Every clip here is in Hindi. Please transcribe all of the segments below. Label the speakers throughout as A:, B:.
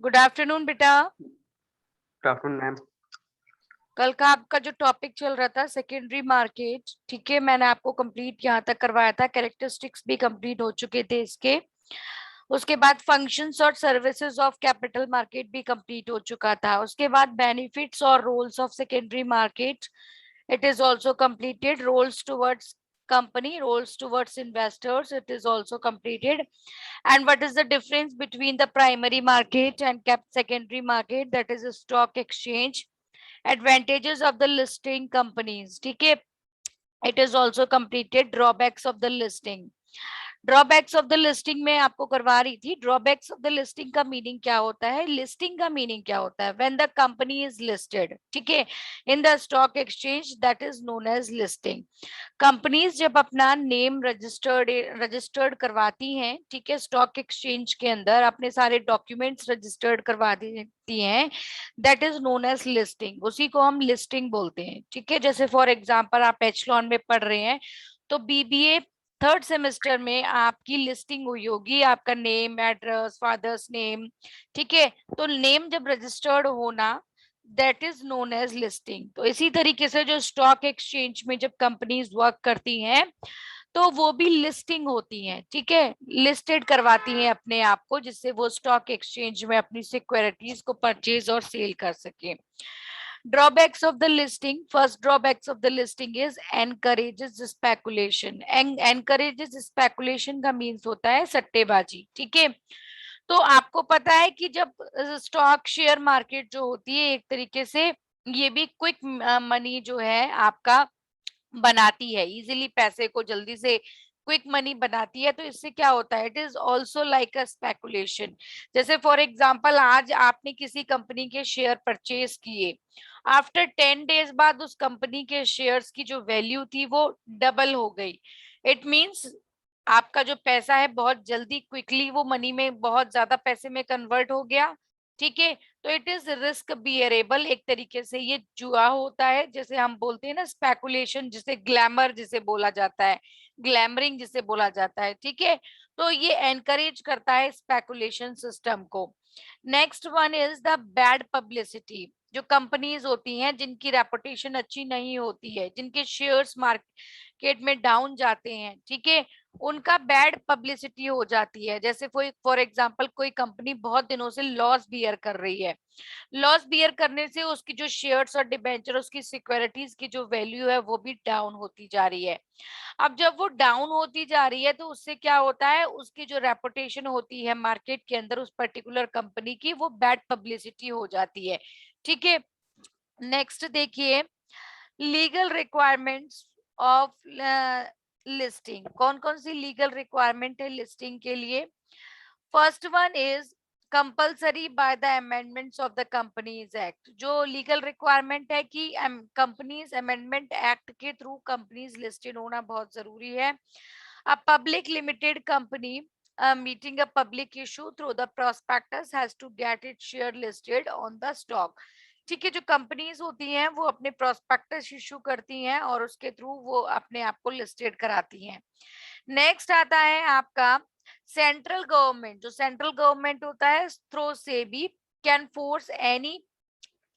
A: गुड आफ्टरनून बेटा।
B: Good afternoon ma'am.
A: कल का आपका जो टॉपिक चल रहा था सेकेंडरी मार्केट, ठीक है, मैंने आपको कंप्लीट यहाँ तक करवाया था, कैरेक्टरिस्टिक्स भी कंप्लीट हो चुके थे इसके। उसके बाद फंक्शंस और सर्विसेज ऑफ कैपिटल मार्केट भी कंप्लीट हो चुका था। उसके बाद बेनिफिट्स और roles of secondary market, it is also completed. Roles towards company, roles towards investors, it is also completed. And what is the difference between the primary market and secondary market? That is a stock exchange. Advantages of the listing companies, ठीक है, it is also completed. Drawbacks of the listing, drawbacks of the listing में आपको करवा रही थी। ड्रॉबैक्स ऑफ द लिस्टिंग का मीनिंग क्या होता है, लिस्टिंग का मीनिंग क्या होता है, when the company is listed, ठीक है, in the stock exchange, that is known as listing. Companies जब अपना नेम रजिस्टर्ड करवाती हैं, ठीक है, स्टॉक एक्सचेंज के अंदर अपने सारे डॉक्यूमेंट्स रजिस्टर्ड करवा देती हैं, that is known as listing, उसी को हम लिस्टिंग बोलते हैं, ठीक है। जैसे फॉर एग्जांपल आप एचलॉन में पढ़ रहे हैं, तो बीबीए थर्ड सेमेस्टर में आपकी लिस्टिंग हुई होगी, आपका नेम, एड्रेस, फादर्स नेम, ठीक है। तो नेम जब रजिस्टर्ड होना, that is known as listing. तो इसी तरीके से जो स्टॉक एक्सचेंज में जब कंपनीज वर्क करती हैं, तो वो भी लिस्टिंग होती हैं, ठीक है, लिस्टेड करवाती हैं अपने आप को, जिससे वो स्टॉक एक्सचेंज में अपनी सिक्योरिटीज को परचेज और सेल कर सके। Drawbacks of the listing, first drawbacks of the listing is encourages speculation. Encourages speculation का मीन्स होता है सट्टेबाजी, ठीक है। तो आपको पता है कि जब स्टॉक शेयर मार्केट जो होती है, एक तरीके से ये भी क्विक मनी जो है आपका बनाती है, इजीली पैसे को जल्दी से क्विक मनी बनाती है। तो इससे क्या होता है, it is also like a speculation. जैसे फॉर एग्जाम्पल आज आपने किसी कंपनी के शेयर परचेज किए, आफ्टर 10 डेज बाद उस कंपनी के शेयर्स की जो वैल्यू थी वो डबल हो गई। इट मीन्स आपका जो पैसा है बहुत जल्दी क्विकली वो मनी में बहुत ज्यादा पैसे में कन्वर्ट हो गया, ठीक है। तो इट इज रिस्क बियरेबल, एक तरीके से ये जुआ होता है, जैसे हम बोलते हैं ना स्पेकुलेशन, जिसे ग्लैमर जिसे बोला जाता है, ग्लैमरिंग जिसे बोला जाता है, ठीक है। तो ये एनकरेज करता है स्पेकुलेशन सिस्टम को। Next one is the bad publicity. जो कंपनीज होती हैं जिनकी रेपुटेशन अच्छी नहीं होती है, जिनके शेयर्स मार्केट में डाउन जाते हैं, ठीक है, उनका बैड पब्लिसिटी हो जाती है। जैसे फॉर एग्जांपल कोई कंपनी बहुत दिनों से लॉस बियर कर रही है, लॉस बियर करने से उसकी जो शेयर्स और डिबेंचर, उसकी सिक्योरिटीज की जो वैल्यू है वो भी डाउन होती जा रही है। अब जब वो डाउन होती जा रही है, तो उससे क्या होता है, उसकी जो रेपुटेशन होती है मार्केट के अंदर उस पर्टिकुलर कंपनी की, वो बैड पब्लिसिटी हो जाती है, ठीक है। नेक्स्ट देखिए, लीगल रिक्वायरमेंट्स ऑफ लिस्टिंग। कौन कौन सी लीगल रिक्वायरमेंट है लिस्टिंग के लिए? First one is compulsory by the amendments of the companies act. जो लीगल रिक्वायरमेंट है कि कंपनीज अमेंडमेंट एक्ट के थ्रू कंपनीज लिस्टेड होना बहुत जरूरी है। A public limited company meeting a public issue through the prospectus has to get its share listed on the stock। ठीक है, जो कंपनीज होती हैं वो अपने प्रोस्पेक्टस इशू करती हैं और उसके थ्रू वो अपने आप को लिस्टेड कराती हैं। नेक्स्ट आता है आपका सेंट्रल गवर्नमेंट। जो सेंट्रल गवर्नमेंट होता है थ्रू से भी can force any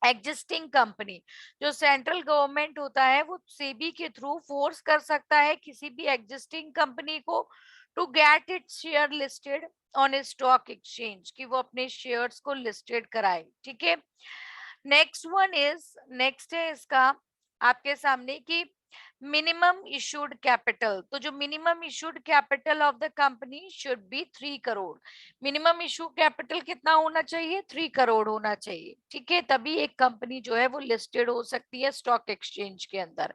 A: existing company. जो सेंट्रल गवर्नमेंट होता है वो सेबी के थ्रू फोर्स कर सकता है किसी भी एग्जिस्टिंग कंपनी को to get it share listed on a stock exchange, कि वो अपने शेयर्स को लिस्टेड कराए, ठीक है। नेक्स्ट है इसका आपके सामने कि मिनिमम इशूड कैपिटल। तो जो minimum issued capital of the company should be 3 crore. Minimum issue capital कितना होना चाहिए? 3 करोड़ होना चाहिए, ठीक है, तभी एक कंपनी जो है वो लिस्टेड हो सकती है स्टॉक एक्सचेंज के अंदर।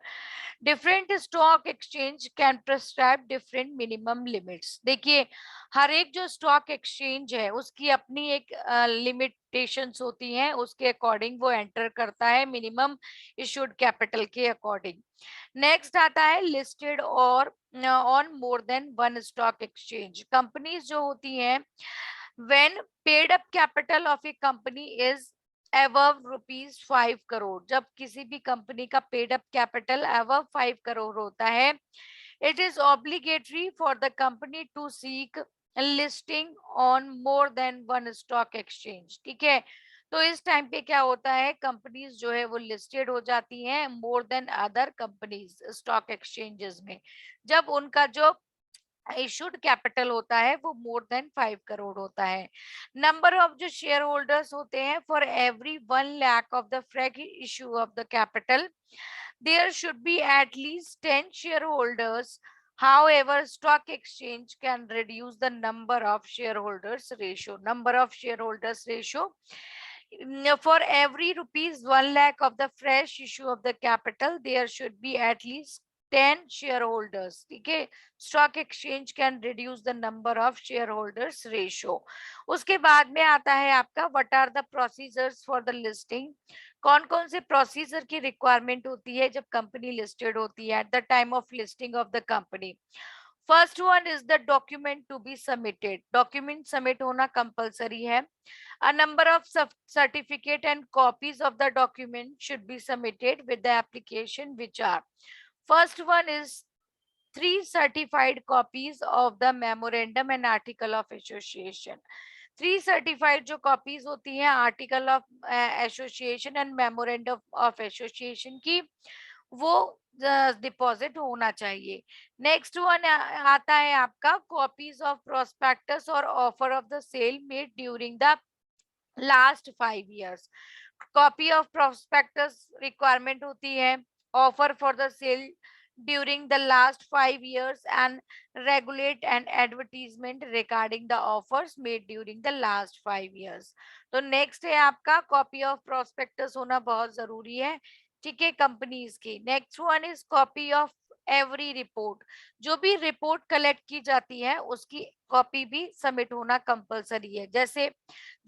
A: Different stock exchange can prescribe different minimum limits. देखिए, हर एक जो स्टॉक एक्सचेंज है उसकी अपनी एक लिमिटेशंस होती हैं, उसके अकॉर्डिंग वो एंटर करता है मिनिमम इशूड कैपिटल के अकॉर्डिंग। नेक्स्ट आता है लिस्टेड और on more than one stock exchange. Companies जो होती हैं, when paid up capital of A company is above ₹5 crore. जब किसी भी कंपनी का paid up capital above 5 crore होता है, it is obligatory for the company to seek listing on more than one stock exchange. ठीक है, तो इस टाइम पे क्या होता है, कंपनीज जो है वो लिस्टेड हो जाती हैं more than other companies stock exchanges में, जब उनका जो इशूड कैपिटल होता है वो मोर देन 5 करोड़ होता है। नंबर ऑफ जो शेयर होल्डर्स होते हैं, for every 1 lakh of the fresh issue of the capital there should be at least 10 shareholders. However, stock exchange can reduce the number of shareholders ratio. Number of shareholders ratio. For every rupees 1 lakh of the fresh issue of the capital, there should be at least 10 shareholders. Okay, stock exchange can reduce the number of shareholders ratio. उसके बाद में आता है आपका what are the procedures for the listing. कौन कौन से प्रोसीजर की रिक्वायरमेंट होती है जब कंपनी लिस्टेड होती है at the time of listing of the company. First one is the document to be submitted. Document submit होना कंपलसरी है. A number of certificate and copies of the document should be submitted with the application which are. First one is 3 certified copies of the memorandum and article of association. 3 certified जो कॉपीज होती हैं article of association and memorandum of association की, वो डिपॉजिट होना चाहिए. नेक्स्ट वन आता है आपका कॉपीज ऑफ प्रोस्पेक्टस और offer of the sale made during the last 5 years. Copy of prospectus requirement होती है, offer for the sale during the last 5 years and regulate and advertisement regarding the offers made during the last 5 years. तो नेक्स्ट है आपका कॉपी ऑफ प्रोस्पेक्टस होना बहुत जरूरी है. ठीक है, कंपनीज की. Next one is copy of every report. जो भी रिपोर्ट कलेक्ट की जाती है उसकी कॉपी भी सबमिट होना कंपलसरी है. जैसे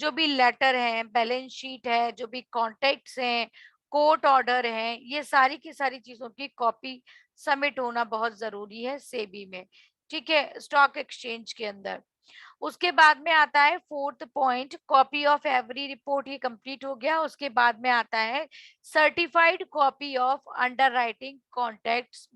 A: जो भी लेटर है, बैलेंस शीट है, जो भी कॉन्टेक्ट्स हैं, कोर्ट ऑर्डर है, ये सारी की सारी चीजों की कॉपी सबमिट होना बहुत जरूरी है सेबी में. ठीक है, स्टॉक एक्सचेंज के अंदर. उसके बाद में आता है fourth point, copy of every report. ये कंप्लीट हो गया. उसके बाद में आता है certified copy of under writing contracts.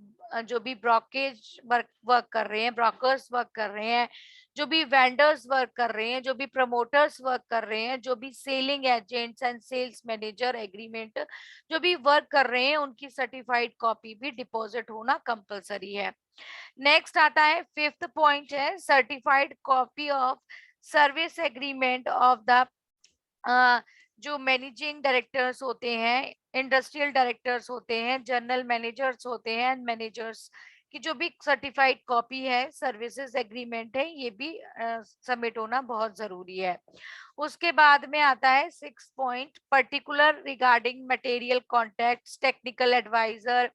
A: जो भी ब्रोकेज वर्क कर रहे हैं, ब्रोकर्स वर्क कर रहे हैं, जो भी वेंडर्स वर्क कर रहे हैं, जो भी प्रमोटर्स वर्क कर रहे हैं, जो भी selling agents and sales manager agreement जो भी वर्क कर रहे हैं, उनकी सर्टिफाइड कॉपी भी डिपॉजिट होना कंपलसरी है. नेक्स्ट आता है फिफ्थ पॉइंट है certified copy of service agreement of the जो मैनेजिंग डायरेक्टर्स होते हैं, इंडस्ट्रियल डायरेक्टर्स होते हैं, जनरल मैनेजर्स होते हैं एंड मैनेजर्स की जो भी सर्टिफाइड कॉपी है, सर्विसेज एग्रीमेंट है, ये भी सबमिट होना बहुत जरूरी है. उसके बाद में आता है 6 point, particular regarding material contacts, technical adviser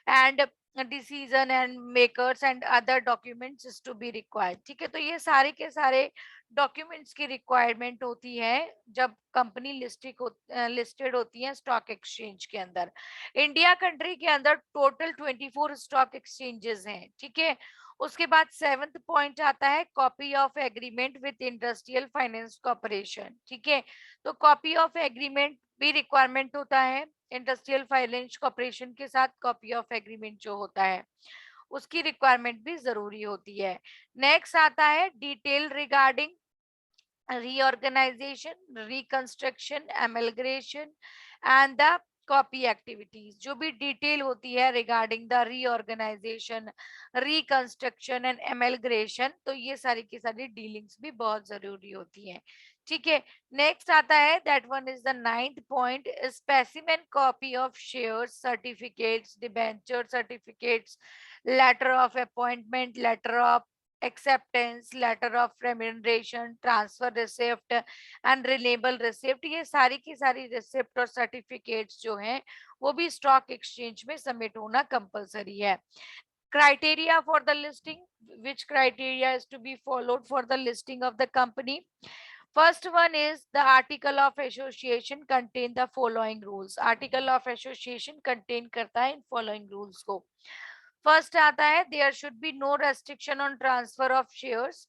A: and decision and makers and other documents is to be required. ठीक है, तो ये सारे के सारे डॉक्यूमेंट्स की रिक्वायरमेंट होती है जब कंपनी लिस्टेड होती है स्टॉक एक्सचेंज के अंदर. इंडिया कंट्री के अंदर टोटल 24 स्टॉक एक्सचेंजेस हैं. ठीक है, उसके बाद 7th पॉइंट आता है copy of agreement with industrial finance corporation. ठीक है, तो कॉपी ऑफ एग्रीमेंट भी रिक्वायरमेंट होता है. इंडस्ट्रियल फाइनेंस कॉर्पोरेशन के साथ कॉपी ऑफ एग्रीमेंट जो होता है उसकी रिक्वायरमेंट भी जरूरी होती है. नेक्स्ट आता है detail regarding reorganization, reconstruction, amalgamation and the copy activities. जो भी डिटेल होती है regarding the reorganisation, reconstruction and amalgamation, तो ये सारी की सारी डीलिंग्स भी बहुत जरूरी होती हैं. ठीक है, नेक्स्ट आता है that one is the 9th point, specimen copy of shares, certificates, debenture certificates, letter of appointment, letter of acceptance, letter of remuneration, transfer receipt and reliable receipt, ये सारी की सारी रिसिप्ट और सर्टिफिकेट्स जो हैं वो भी स्टॉक एक्सचेंज में सबमिट होना कंपलसरी है. criteria for the listing, which criteria is to be followed for the listing of the company. First one is the article of association contain the following rules. Article of association contain करता है इन following rules को. फर्स्ट आता है there should be no restriction on transfer of shares.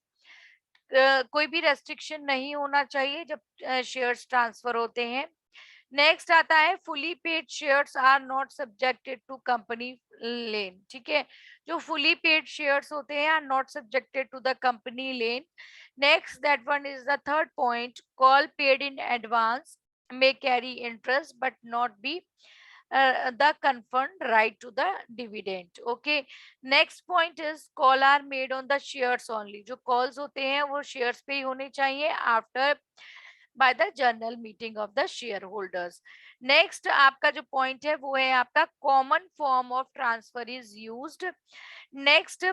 A: कोई भी रेस्ट्रिक्शन नहीं होना चाहिए जब शेयर्स ट्रांसफर होते हैं. नेक्स्ट आता है fully paid shares are not subjected to company lien. ठीक है, जो fully paid shares होते हैं are not subjected to the company lane. Next, that one is the third point. Call paid in advance may carry interest but not be the confirmed right to the dividend. Okay. Next point is call are made on the shares only. जो calls होते हैं वो shares पे ही होने चाहिए after by the general meeting of the shareholders. Next आपका जो point है वो है आपका common form of transfer is used. Next,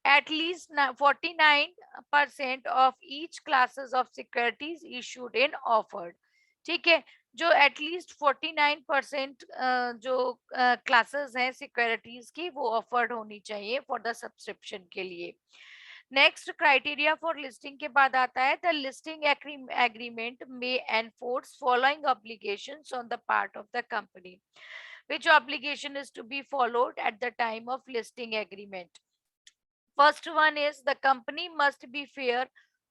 A: at least 49% of each classes of securities issued in offered. ठीक है, जो एटलीस्ट 49% जो क्लासेस हैं सिक्योरिटीज की वो ऑफर्ड होनी चाहिए फॉर द सब्सक्रिप्शन के लिए. नेक्स्ट क्राइटेरिया फॉर लिस्टिंग के बाद आता है the listing agreement may enforce following obligations on the part of the company. Which obligation is to be followed at the time of listing agreement? First one is the company must be fair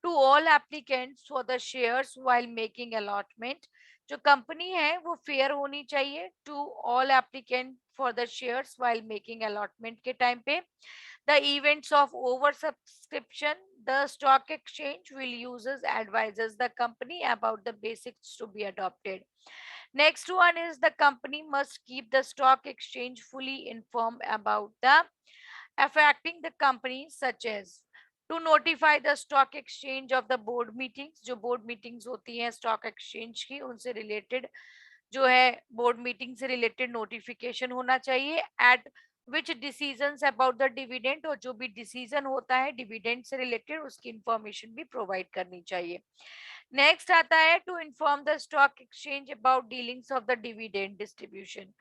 A: to all applicants for the shares while making allotment. जो कंपनी है वो फेयर होनी चाहिए to all applicant for the shares while making allotment के टाइम पे. The events of over subscription the stock exchange will uses advises the company about the basics to be adopted. Next one is the company must keep the stock exchange fully informed about the affecting the company such as to notify the stock exchange of the board meetings. जो board meetings होती हैं stock exchange की उनसे related जो है board meeting से related notification होना चाहिए. At which decisions about the dividend और जो भी decision होता है dividend से related उसकी information भी provide करनी चाहिए. नेक्स्ट आता है to inform the stock exchange about dealings of the dividend distribution.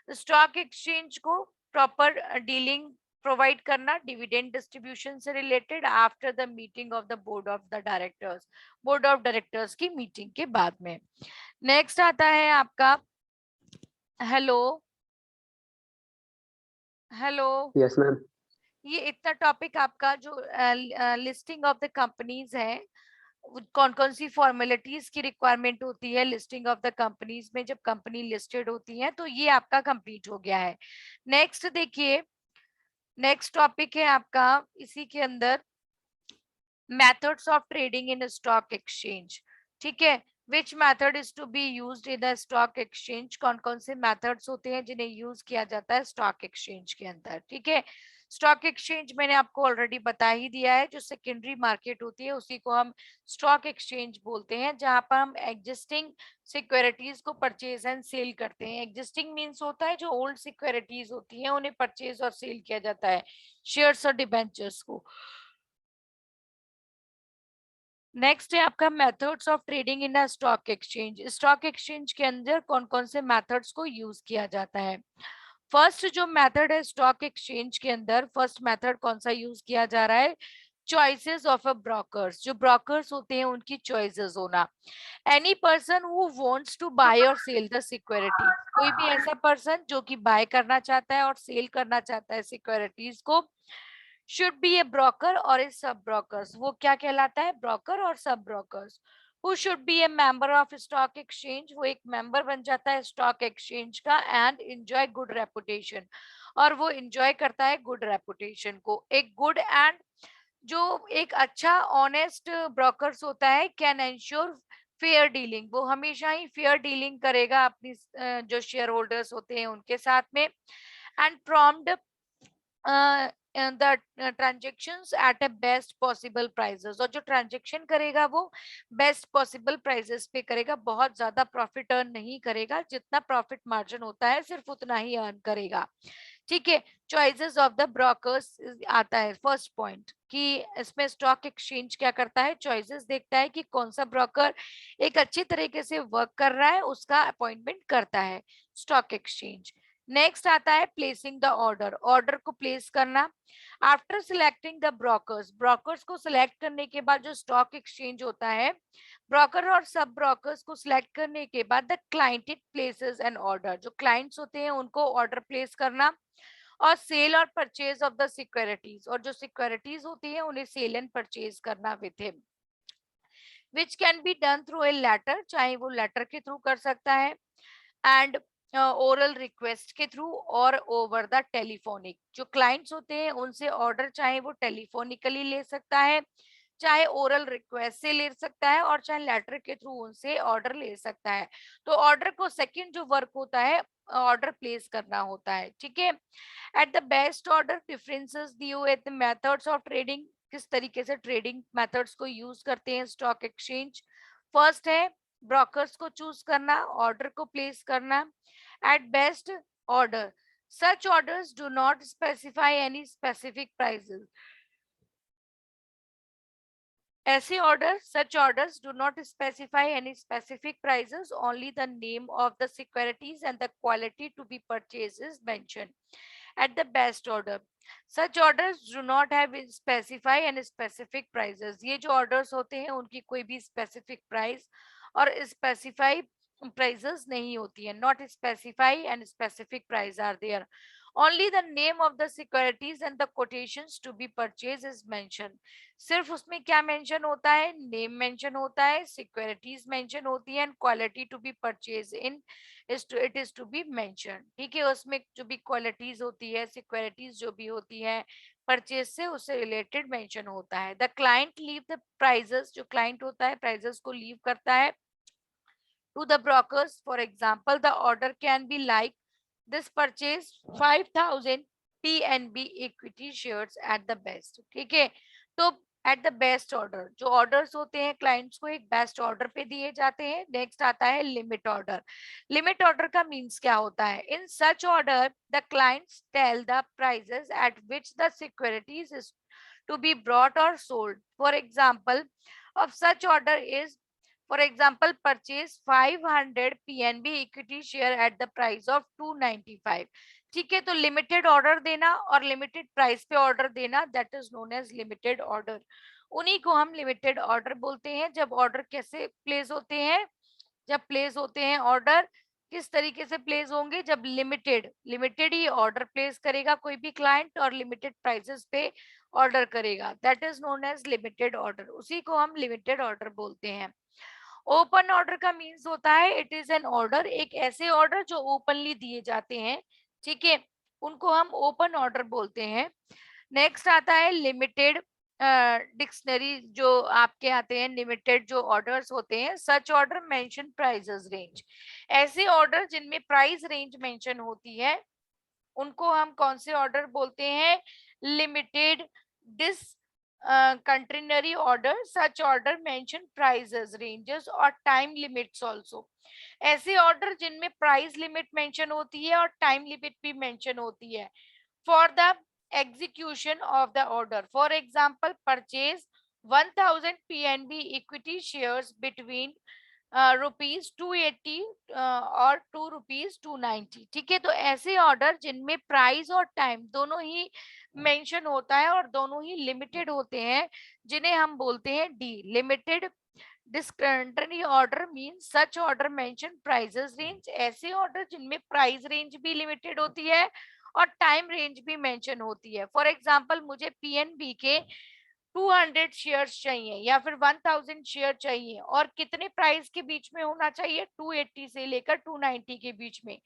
A: Stock exchange को प्रॉपर डीलिंग प्रोवाइड करना डिविडेंड डिस्ट्रीब्यूशन से related after the meeting of the board of the directors. Board of directors की मीटिंग के बाद में. नेक्स्ट आता है आपका हेलो हेलो
B: यस मैम.
A: ये इतना टॉपिक आपका जो लिस्टिंग ऑफ द कंपनीज है कौन कौन सी फॉर्मेलिटीज की रिक्वायरमेंट होती है लिस्टिंग ऑफ द कंपनीज में जब कंपनी लिस्टेड होती है तो ये आपका कंप्लीट हो गया है. नेक्स्ट देखिए नेक्स्ट टॉपिक है आपका इसी के अंदर methods of trading in stock exchange. ठीक है, which method is to be used in the stock exchange. कौन कौन से मेथड्स होते हैं जिन्हें यूज किया जाता है स्टॉक एक्सचेंज के अंदर. ठीक है, स्टॉक एक्सचेंज मैंने आपको ऑलरेडी बता ही दिया है. जो सेकेंडरी मार्केट होती है उसी को हम स्टॉक एक्सचेंज बोलते हैं जहां पर हम एग्जिस्टिंग सिक्योरिटीज को परचेज एंड सेल करते हैं. एग्जिस्टिंग मींस होता है जो ओल्ड सिक्योरिटीज होती हैं उन्हें परचेज और सेल किया जाता है शेयर्स और डिबेंचर्स को. नेक्स्ट है आपका methods of trading in a stock exchange. Stock exchange के अंदर कौन कौन से मेथड्स को यूज किया जाता है. फर्स्ट जो मेथड है स्टॉक एक्सचेंज के अंदर फर्स्ट मेथड कौन सा यूज किया जा रहा है चॉइसेस ऑफ अ ब्रोकर्स. जो ब्रोकर्स होते हैं उनकी चॉइसेस होना. Any person who wants to buy और सेल द सिक्योरिटी. कोई भी ऐसा पर्सन जो कि बाय करना चाहता है और सेल करना चाहता है सिक्योरिटीज को should be a broker or a sub brokers. वो क्या कहलाता है ब्रोकर और सब brokers. Who should be a member of stock exchange. वो एक मेंबर बन जाता है स्टॉक एक्सचेंज का and enjoy good reputation. और वो enjoy करता है good reputation को. एक good and जो एक अच्छा ऑनेस्ट ब्रोकर्स होता है कैन एंश्योर फेयर डीलिंग. वो हमेशा ही फेयर डीलिंग करेगा अपनी जो शेयर होल्डर्स होते हैं उनके साथ में. And prompt the transactions at a best possible prices. और जो ट्रांजेक्शन करेगा वो बेस्ट पॉसिबल प्राइसेस पे करेगा. बहुत ज्यादा प्रॉफिट अर्न नहीं करेगा. जितना प्रॉफिट मार्जिन होता है सिर्फ उतना ही अर्न करेगा. ठीक है, चॉइसेस ऑफ द ब्रोकर्स आता है फर्स्ट पॉइंट कि इसमें स्टॉक एक्सचेंज क्या करता है चॉइसेस देखता है कि कौन सा ब्रोकर एक अच्छी तरीके से वर्क कर रहा है उसका अपॉइंटमेंट करता है स्टॉक एक्सचेंज. नेक्स्ट आता है प्लेसिंग द ऑर्डर. ऑर्डर को प्लेस करना. After selecting the brokers. Brokers को सिलेक्ट करने के बाद जो स्टॉक एक्सचेंज होता है ब्रोकर और सब ब्रोकर्स को सिलेक्ट करने के बाद the client it places an order. जो क्लाइंट्स होते हैं उनको ऑर्डर प्लेस करना. और सेल और परचेज ऑफ द सिक्योरिटीज. और जो सिक्योरिटीज होती है उन्हें सेल एंड परचेज करना with him which can be done through a letter. चाहे वो लेटर के थ्रू कर सकता है. एंड ओरल रिक्वेस्ट के थ्रू और ओवर द टेलीफोनिक। जो क्लाइंट्स होते हैं उनसे ऑर्डर चाहे वो टेलीफोनिकली ले सकता है, चाहे ओरल रिक्वेस्ट से ले सकता है, और चाहे लेटर के थ्रू उनसे ऑर्डर ले सकता है। तो ऑर्डर को सेकंड जो वर्क होता है ऑर्डर प्लेस करना होता है, ठीक है। At the best order differences दिए हुए द मेथड्स ऑफ ट्रेडिंग, किस तरीके से ट्रेडिंग मेथड्स को यूज करते हैं स्टॉक एक्सचेंज। फर्स्ट है ब्रोकर्स को चूज करना, ऑर्डर को प्लेस करना। At best order, such orders do not specify any specific prices. ऐसे orders, such orders do not specify any specific prices, only the name of the securities and the quality to be purchased is mentioned. At the best order, such orders do not have specify any specific prices. ये जो orders होते हैं उनकी कोई भी specific price और specify prices नहीं होती है. Not specify and specific price are there. Only the name of the securities and the quotations to be purchased is mentioned. सिर्फ उसमें क्या मेंशन होता है, नेम मेंशन होता है, सिक्योरिटीज मेंशन होती है, and quality to be purchase in it is to be mention, ठीक है। उसमें जो भी क्वालिटीज होती है, सिक्योरिटीज जो भी होती है परचेज से उससे रिलेटेड मेंशन होता है। The client leave the prices, जो क्लाइंट होता है प्राइजेस को लीव करता है to the brokers. For example, the order can be like this: purchase 5000 PNB equity shares at the best, ठीक है। तो एट द बेस्ट ऑर्डर, जो ऑर्डर्स होते हैं क्लाइंट्स को एक बेस्ट ऑर्डर पे दिए जाते हैं। नेक्स्ट आता है लिमिट ऑर्डर। लिमिट ऑर्डर का मींस क्या होता है? In such order the clients tell the prices at which the securities is to be brought or sold. For example of such order is, for example, purchase 500 PNB equity share at the price of 295. ठीक है, तो लिमिटेड ऑर्डर देना और लिमिटेड प्राइस पे ऑर्डर देना, that is known as limited order. उन्हीं को हम लिमिटेड ऑर्डर बोलते हैं। जब ऑर्डर कैसे प्लेस होते हैं, जब प्लेस होते हैं ऑर्डर किस तरीके से प्लेस होंगे, जब लिमिटेड लिमिटेड ही ऑर्डर प्लेस करेगा कोई भी क्लाइंट और लिमिटेड प्राइसेस पे ऑर्डर करेगा, that is known as limited order. उसी को हम लिमिटेड ऑर्डर बोलते हैं। ओपन ऑर्डर का मीन्स होता है इट इज एन ऑर्डर, एक ऐसे ऑर्डर जो ओपनली दिए जाते हैं, ठीक है, उनको हम ओपन ऑर्डर बोलते हैं। नेक्स्ट आता है लिमिटेड डिक्शनरी, जो आपके आते हैं लिमिटेड जो ऑर्डर्स होते हैं। Such order mention prices range, ऐसे ऑर्डर जिनमें प्राइस रेंज मेंशन होती है उनको हम कौन से ऑर्डर बोलते हैं? Limited discretionary order. Such order mention prices ranges और टाइम लिमिट्स आल्सो। ऐसे ऑर्डर जिनमें प्राइस लिमिट मेंशन होती है और टाइम लिमिट भी मेंशन होती है for the execution of the order. For example, purchase 1000 PNB equity shares between rupees 280 और 2 रुपीज 290, ठीक है। तो ऐसे ऑर्डर जिनमें प्राइस और टाइम दोनों ही मेंशन होता है और दोनों ही लिमिटेड होते हैं, जिन्हें हम बोलते हैं D limited discriminatory order. Means सच ऑर्डर मेंशन प्राइसेस रेंज, ऐसे ऑर्डर जिनमें प्राइस रेंज भी लिमिटेड होती है और टाइम रेंज भी मेंशन होती है। फॉर एग्जांपल, मुझे पीएनबी के 200 शेयर्स चाहिए या फिर 1000 शेयर चाहिए, और कितने प्राइस के बीच में होना चाहिए? 280 से लेकर 290 के बीच में।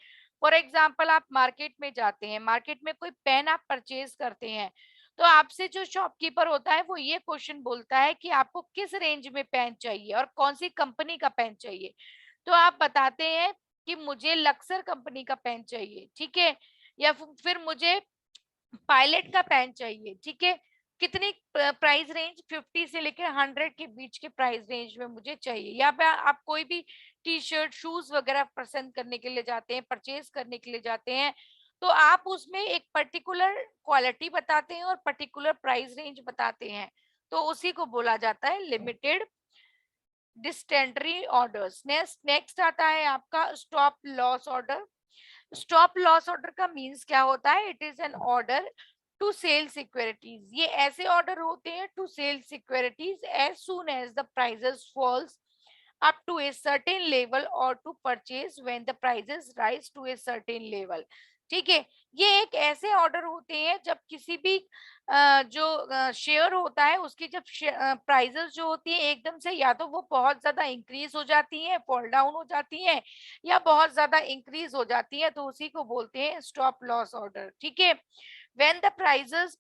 A: फॉर एग्जांपल, आप मार्केट में जाते हैं, मार्केट में कोई पेन आप परचेज करते हैं, तो आपसे जो शॉपकीपर होता है वो ये क्वेश्चन बोलता है कि आपको किस रेंज में पेन चाहिए और कौन सी कंपनी का पेन चाहिए। तो आप बताते हैं कि मुझे लक्सर कंपनी का पेन चाहिए, ठीक है, या फिर मुझे पायलट का पेन चाहिए, ठीक है। कितनी प्राइस रेंज? 50 से लेकर 100 के बीच के प्राइस रेंज में मुझे चाहिए। या फिर आप कोई भी टी शर्ट शूज वगैरह पसंद करने के लिए जाते हैं, परचेज करने के लिए जाते हैं, तो आप उसमें एक पर्टिकुलर क्वालिटी बताते हैं और पर्टिकुलर प्राइस रेंज बताते हैं, तो उसी को बोला जाता है लिमिटेड डिस्टेंडरी ऑर्डर्स। नेक्स्ट आता है आपका stop loss order. Stop loss order का मींस क्या होता है? It is an order to sell securities. ये ऐसे ऑर्डर होते हैं to sell securities as soon as the prices falls up to a certain level or to purchase when the prices rise to a certain level. ठीक है। ये एक ऐसे ऑर्डर होते हैं जब किसी भी जो शेयर होता है उसकी जब प्राइजेस जो होती है एकदम से या तो वो बहुत ज्यादा इंक्रीज हो जाती है, फॉल डाउन हो जाती है, या बहुत ज्यादा इंक्रीज हो जाती है, तो उसी को बोलते हैं स्टॉप लॉस ऑर्डर। ठीक है। When the prices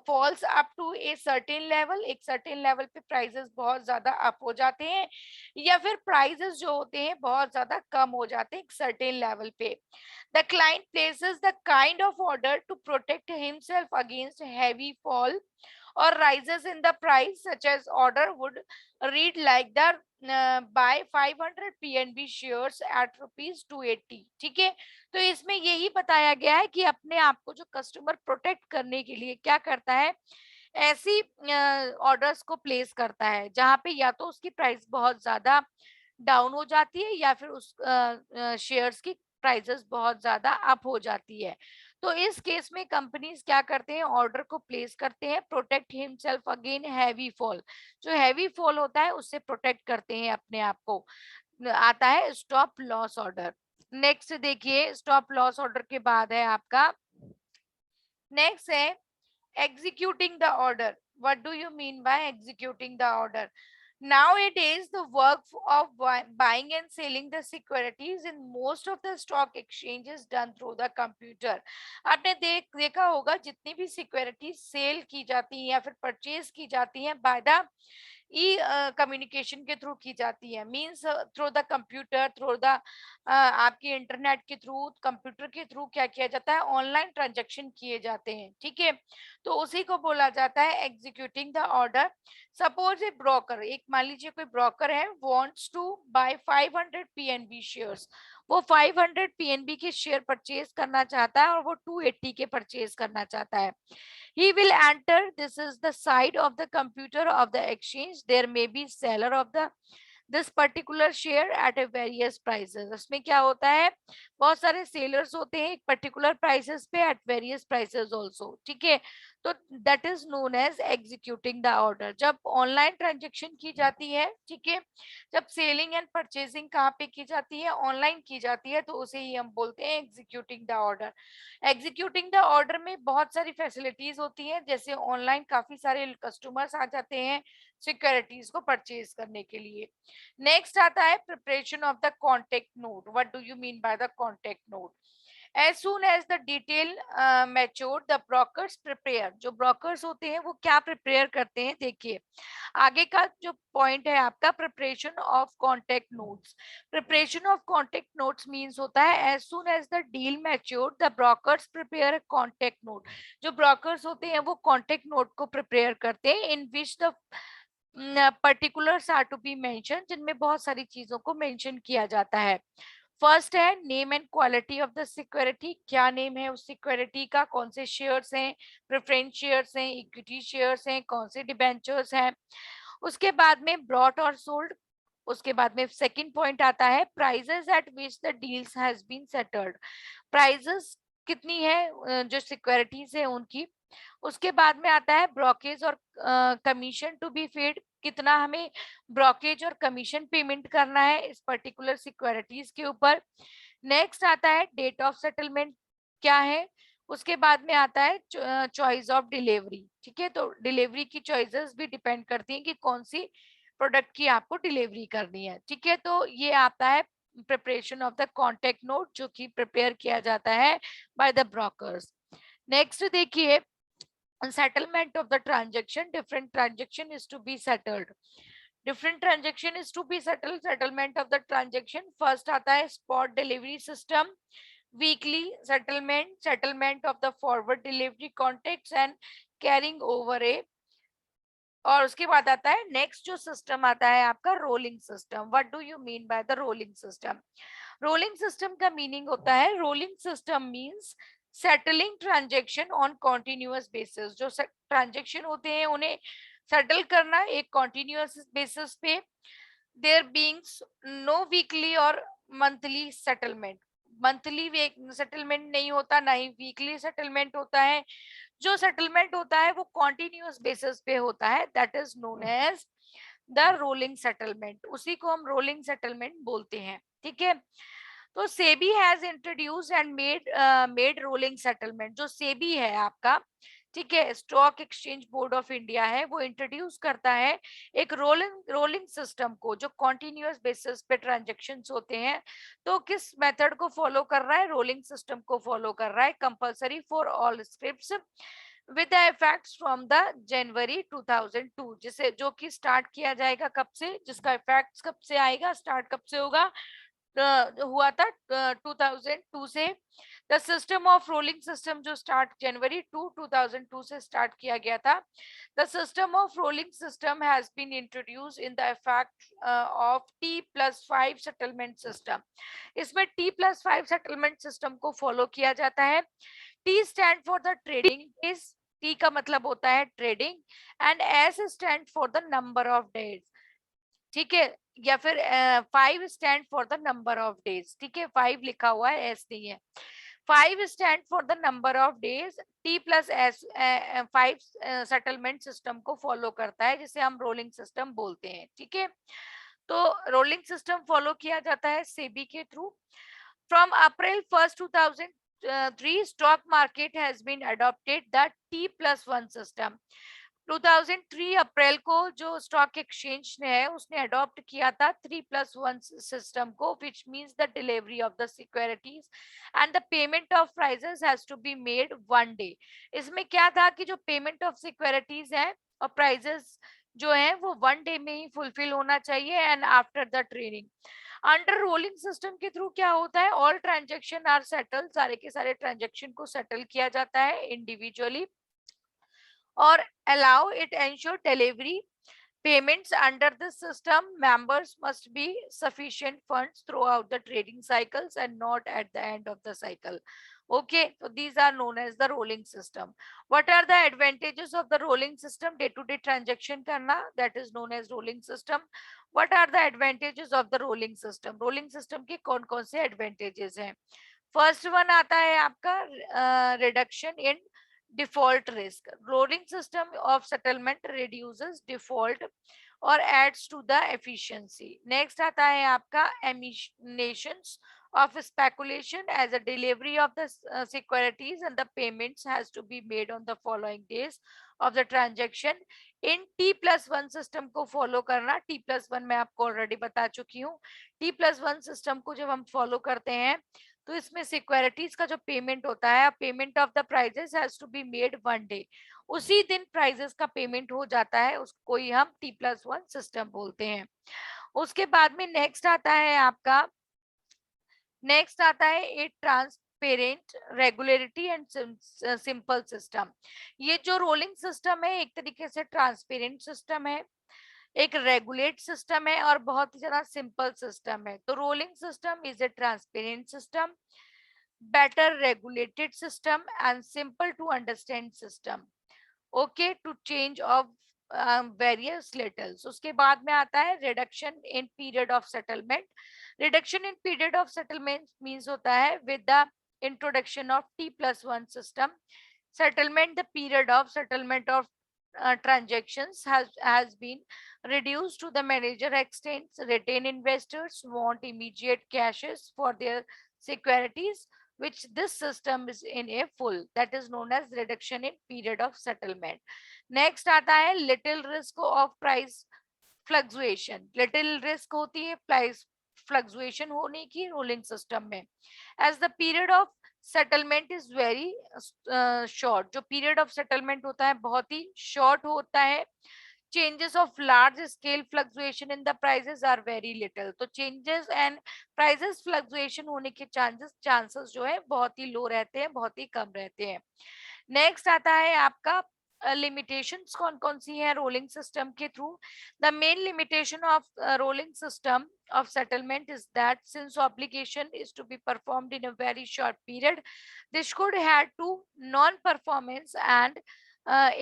A: falls up to a certain level, एक सर्टेन लेवल पे प्राइजेस बहुत ज्यादा अप हो जाते हैं, या फिर प्राइजेस जो होते हैं बहुत ज्यादा कम हो जाते हैं एक सर्टेन लेवल पे, the client places the kind of order to protect himself against heavy fall or rises in the price, such as order would read like the buy 500 PNB shares at rupees 280। ठीक है। तो इसमें यही बताया गया है कि अपने आप को जो कस्टमर प्रोटेक्ट करने के लिए क्या करता है, ऐसी ऑर्डर्स को प्लेस करता है जहां पे या तो उसकी प्राइस बहुत ज्यादा डाउन हो जाती है या फिर उस शेयर्स की प्राइसेस बहुत ज्यादा अप हो जाती है। तो इस केस में कंपनीज क्या करते हैं, ऑर्डर को प्लेस करते हैं, protect himself again heavy fall. जो हैवी फॉल होता है उससे प्रोटेक्ट करते हैं अपने आप को। आता है स्टॉप लॉस ऑर्डर। नेक्स्ट देखिए, स्टॉप लॉस ऑर्डर के बाद है आपका, नेक्स्ट है executing the order। What do you mean by executing the order? Nowadays, the work of buying and selling the securities in most of the stock exchanges done through the computer। आपने देखा होगा जितनी भी सिक्योरिटीज सेल की जाती हैं या फिर परचेज की जाती हैं बाय द ई कम्युनिकेशन के थ्रू की जाती है, means through the computer, through the आपके इंटरनेट के थ्रू, कंप्यूटर के थ्रू क्या किया जाता है, ऑनलाइन ट्रांजैक्शन किए जाते हैं। ठीक है। तो उसी को बोला जाता है executing the order. Suppose a broker, एक मान लीजिए कोई ब्रोकर है, wants to buy 500 PNB shares, वो 500 पीएनबी के शेयर परचेज करना चाहता है और वो 280 के परचेज करना चाहता है। He will enter, this is the side of the computer of the exchange, there may be seller of the this particular share eight A various prices. उसमें क्या होता है, बहुत सारे सेलर्स होते हैं एक पर्टिकुलर प्राइसेस पे एट वेरियस प्राइसेस ऑल्सो। ठीक है। तो that is known as executing the order. जब ऑनलाइन ट्रांजेक्शन की जाती है, ठीक है, जब सेलिंग एंड परचेजिंग कहाँ पे की जाती है, ऑनलाइन की जाती है, तो उसे ही हम बोलते हैं executing the order. Executing the order में बहुत सारी फैसिलिटीज होती हैं, जैसे ऑनलाइन काफी सारे कस्टमर्स आ जाते हैं सिक्योरिटीज को परचेज करने के लिए। नेक्स्ट आता है preparation of the contact note. What do you mean by the contact note? As soon as the detail matured, the brokers prepare। जो ब्रोकर्स होते हैं वो क्या प्रिपेयर करते हैं, देखिए आगे का जो पॉइंट है आपका, preparation of contract notes. Preparation of contract notes means होता है as soon as the deal matured the brokers prepare contract note. जो ब्रोकर्स होते हैं वो कॉन्टेक्ट नोट को प्रिपेयर करते हैं, in which the particulars are to be mention, जिनमें बहुत सारी चीजों को मेंशन किया जाता है। फर्स्ट है name and quality of the security, क्या नेम है उस सिक्योरिटी का, कौन से शेयर्स हैं, प्रेफरेंस शेयर्स हैं, इक्विटी शेयर्स हैं, कौन से डिबेंचर्स हैं। उसके बाद में ब्रॉट और सोल्ड। उसके बाद में सेकंड पॉइंट आता है prices at which the deals has been settled. Prices कितनी है जो सिक्योरिटीज है उनकी। उसके बाद में आता है ब्रोकेज और कमीशन टू बी पेड, कितना हमें ब्रोकेज और कमीशन पेमेंट करना है इस पर्टिकुलर सिक्योरिटीज के ऊपर। नेक्स्ट आता है डेट ऑफ सेटलमेंट क्या है। उसके बाद में आता है चॉइस ऑफ डिलीवरी। ठीक है। तो डिलीवरी की चॉइसेस भी डिपेंड करती हैं कि कौन सी प्रोडक्ट की आपको डिलीवरी करनी है। ठीक है। तो ये आता है preparation of the contact note, जो कि प्रिपेयर किया जाता है बाय द ब्रोकर्स। नेक्स्ट देखिए settlement of the transaction, different transaction is to be settled, different transaction is to be settled, settlement of the transaction। first आता है spot delivery system, weekly settlement, settlement of the forward delivery contracts and carrying over a, और उसके बाद आता है नेक्स्ट जो सिस्टम आता है आपका rolling system. What do you mean by the rolling system? Rolling system का मीनिंग होता है, rolling system means settling transaction on continuous basis. जो ट्रांजैक्शन होते हैं उन्हें सेटल करना एक कॉन्टिन्यूअस बेसिस पे, देयर बीइंग्स नो वीकली और मंथली सेटलमेंट। मंथली सेटलमेंट नहीं होता, ना ही वीकली सेटलमेंट होता है। जो सेटलमेंट होता है वो कॉन्टिन्यूअस बेसिस पे होता है, that is known as the rolling settlement. उसी को हम रोलिंग सेटलमेंट बोलते हैं। ठीक है। तो SEBI has introduce and made rolling settlement. जो सेबी है आपका, ठीक है, stock exchange board of India है, वो इंट्रोड्यूस करता है एक रोलिंग सिस्टम को, जो कॉन्टिन्यूअस बेसिस पे ट्रांजेक्शन्स होते हैं। तो किस मेथड को फॉलो कर रहा है? रोलिंग सिस्टम को फॉलो कर रहा है, compulsory for all scripts with the effects from the January 2002, जिसे जो कि स्टार्ट किया जाएगा कब से, जिसका इफेक्ट्स कब से आएगा, स्टार्ट कब से होगा, हुआ था 2002 से। The system of rolling system जो स्टार्ट जनवरी 2002 से स्टार्ट किया गया था। The system of rolling system has been introduce in the effect of T+5 settlement system. इसमें T+5 सेटलमेंट सिस्टम को फॉलो किया जाता है। T stand for the trading days, T का मतलब होता है trading, and S stand for the number of days, ठीक है, या फिर 5 stand for the number of days, ठीक है, 5 लिखा हुआ है, एस नहीं है। 5 stand for the number of days, T+S 5 settlement system को फॉलो करता है, जिसे हम रोलिंग सिस्टम बोलते हैं, ठीक है। तो रोलिंग सिस्टम फॉलो किया जाता है सेबी के through. From April 1st 2003 stock market has been adopted the T+1 system. 2003 April को जो स्टॉक एक्सचेंज ने है, उसने अडॉप्ट किया था 3+1 सिस्टम को, which means the delivery of the securities and the payment of prices has to be made one day. इसमें क्या था कि जो पेमेंट ऑफ सिक्योरिटीज है और प्राइजेस जो है वो वन डे में ही फुलफिल होना चाहिए, and after the trading. Under rolling system के थ्रू क्या होता है, ऑल ट्रांजेक्शन आर सेटल, सारे के सारे ट्रांजेक्शन को सेटल किया जाता है individually, or allow it ensure delivery payments under this system. Members must be sufficient funds throughout the trading cycles and not at the end of the cycle. Okay, so these are known as the rolling system. What are the advantages of the rolling system? Day to day transaction karna, that is known as rolling system. What are the advantages of the rolling system? Rolling system के कौन कौन से advantages हैं? फर्स्ट वन आता है आपका reduction in default risk. Rolling system of settlement reduces default और aids to the efficiency. Next आता है आपका eliminations of speculation as a delivery of the securities and the payments has to be made on the following days of the transaction in T+1 system को फॉलो करना। T+1 मैं आपको ऑलरेडी बता चुकी हूँ। T+1 सिस्टम को जब हम फॉलो करते हैं तो इसमें सिक्योरिटीज का जो पेमेंट होता है, payment of the prices has to be made one day, उसी दिन प्राइजेस का पेमेंट हो जाता है, उसको ही हम T+1 सिस्टम बोलते हैं। उसके बाद में नेक्स्ट आता है आपका a transparent regularity and simple system. ये जो रोलिंग सिस्टम है एक तरीके से ट्रांसपेरेंट सिस्टम है, एक रेगुलेट सिस्टम है और बहुत ही ज्यादा सिंपल सिस्टम है। तो rolling system is a transparent system, better regulated system and simple to understand system, okay, to change of various लेटल्स। उसके बाद में आता है reduction in period of settlement. Reduction in period of settlement means होता है with the introduction of T+1 system settlement, the period of settlement of transactions has been reduced to the manager extents. Retail investors want immediate cashes for their securities, which this system is in a full, that is known as reduction in period of settlement. Next आता है little risk of price fluctuation. Little risk होती है price fluctuation होने की rolling system में, as the period of settlement is very short. जो पीरियड ऑफ सेटलमेंट होता है बहुत ही शॉर्ट होता है। Changes of large scale fluctuation in the prices are very little. तो चेंजेस एंड प्राइसेस फ्लक्चुएशन होने के चांसेस जो है बहुत ही लो रहते हैं, बहुत ही कम रहते हैं। नेक्स्ट आता है आपका लिमिटेशंस कौन कौन सी है रोलिंग सिस्टम के through. The main limitation of rolling system of settlement is that since obligation is to be performed in a very short period, this could have to non-performance and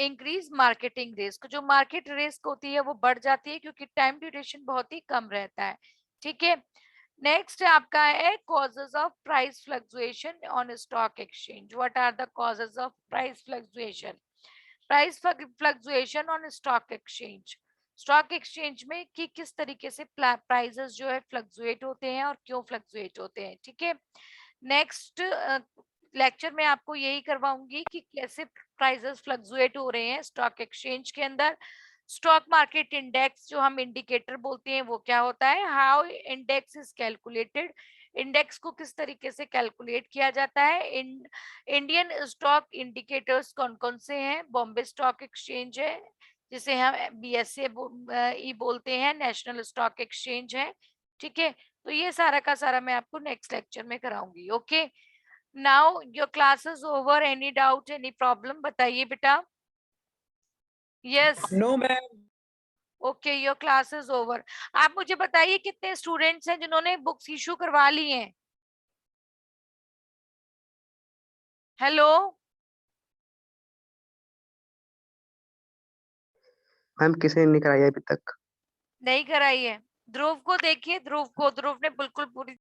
A: increase marketing risk। जो market risk होती है वो बढ़ जाती है क्योंकि time duration बहुत ही कम रहता है, ठीक है। नेक्स्ट आपका है causes of price fluctuation on stock exchange. What are the causes of price fluctuation? Price fluctuation on stock exchange. Stock exchange में कि किस तरीके से प्राइजेस जो है फ्लक्चुएट होते हैं और क्यों फ्लक्चुएट होते हैं, ठीक है। नेक्स्ट लेक्चर में आपको यही करवाऊंगी कि कैसे प्राइजेस फ्लक्चुएट हो रहे हैं स्टॉक एक्सचेंज के अंदर। स्टॉक मार्केट इंडेक्स जो हम इंडिकेटर बोलते हैं वो क्या होता है, how index is calculated, index को किस तरीके से कैलकुलेट किया जाता है। इंडियन स्टॉक इंडिकेटर्स कौन कौन से हैं, बॉम्बे स्टॉक एक्सचेंज है जिसे हम BSE बोलते हैं, नेशनल स्टॉक एक्सचेंज है, ठीक है। तो ये सारा का सारा मैं आपको नेक्स्ट लेक्चर में कराऊंगी। Okay, now your class is over, any doubt any problem बताइए बेटा। Yes,
C: no ma'am.
A: Okay, your class is over. आप मुझे बताइए कितने स्टूडेंट्स हैं जिन्होंने बुक्स इशू करवा ली हैं। हेलो,
B: मैम किसी ने नहीं कराई अभी तक।
A: नहीं कराई है? ध्रुव को देखिए, ध्रुव ने बिल्कुल पूरी